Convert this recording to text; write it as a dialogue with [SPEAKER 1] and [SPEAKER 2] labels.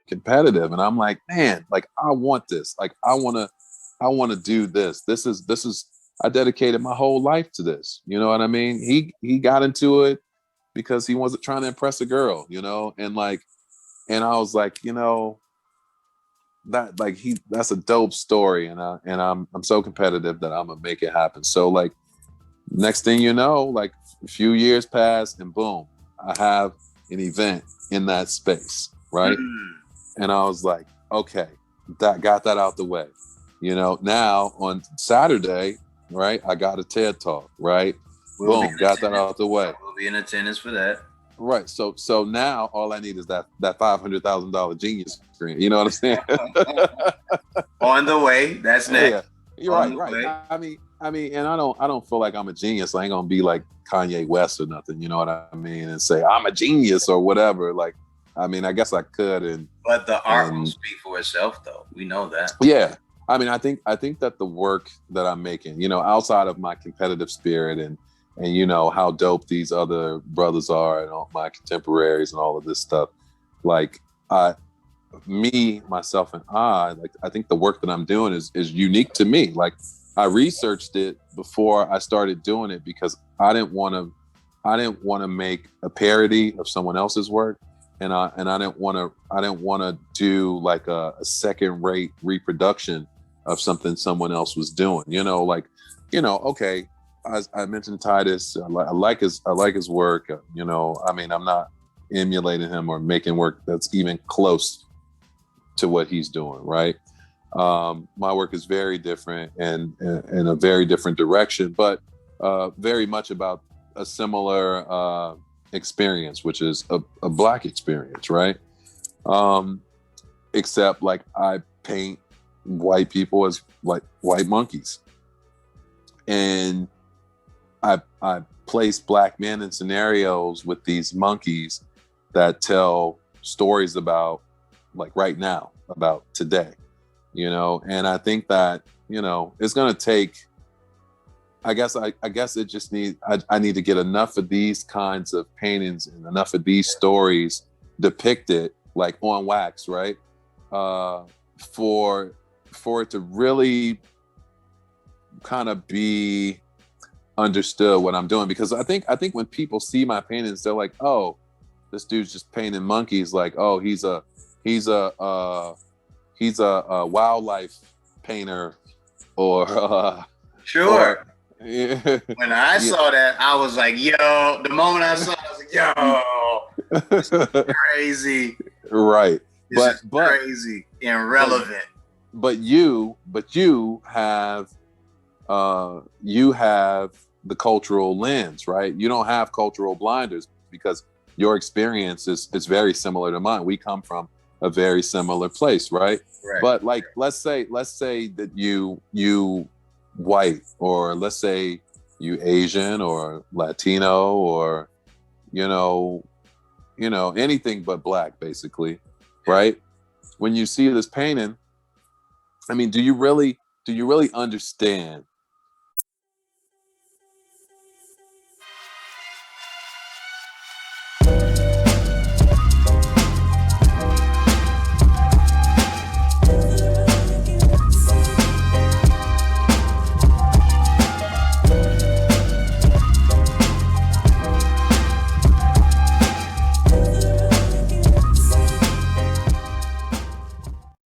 [SPEAKER 1] competitive, and I'm like, man, like I want this. Like I want to do this. This is I dedicated my whole life to this. You know what I mean? He got into it because he wasn't trying to impress a girl, you know, and like, and I was like, you know, that like that's a dope story, and I'm so competitive that I'm gonna make it happen. So like, next thing you know, like a few years pass, and boom, I have an event in that space, right? And I was like, okay, that got that out the way. You know, now on Saturday, right, I got a TED talk, right? Boom, got that out the way.
[SPEAKER 2] We'll be in attendance for that.
[SPEAKER 1] Right. So now all I need is that $500,000 Genius screen. You know what I'm saying?
[SPEAKER 2] On the way. That's next.
[SPEAKER 1] Yeah, you're right. I mean, and I don't feel like I'm a genius. I ain't gonna be like Kanye West or nothing. You know what I mean? And say I'm a genius or whatever. Like, I mean, I guess I could.
[SPEAKER 2] But the art will speak for itself, though. We know that.
[SPEAKER 1] Yeah. I mean, I think that the work that I'm making, you know, outside of my competitive spirit and you know how dope these other brothers are and all my contemporaries and all of this stuff, like me, myself, and like I think the work that I'm doing is unique to me. Like I researched it before I started doing it because I didn't want to make a parody of someone else's work. And I didn't want to do like a second rate reproduction of something someone else was doing, you know, like, you know, okay. As I mentioned Titus, I like his work. You know, I mean, I'm not emulating him or making work that's even close to what he's doing. Right. My work is very different and in a very different direction, but very much about a similar experience, which is a Black experience. Right. Except like I paint white people as like white monkeys. And I place Black men in scenarios with these monkeys that tell stories about like right now, about today, you know. And I think that, you know, it's going to take, I guess it just I need to get enough of these kinds of paintings and enough of these stories depicted like on wax, right? For it to really kind of be understood what I'm doing, because I think when people see my paintings, they're like, oh, this dude's just painting monkeys. Like, oh, he's a wildlife painter, or
[SPEAKER 2] sure.
[SPEAKER 1] Or, yeah.
[SPEAKER 2] When I saw that, I was like, yo. The moment I saw it, I was like, yo, this is crazy.
[SPEAKER 1] Right.
[SPEAKER 2] This is crazy and relevant.
[SPEAKER 1] But you have the cultural lens, right? You don't have cultural blinders because your experience is very similar to mine. We come from a very similar place, right? But like, let's say that you white, or let's say you Asian or Latino, or you know anything but Black, basically, right? When you see this painting, I mean, do you really understand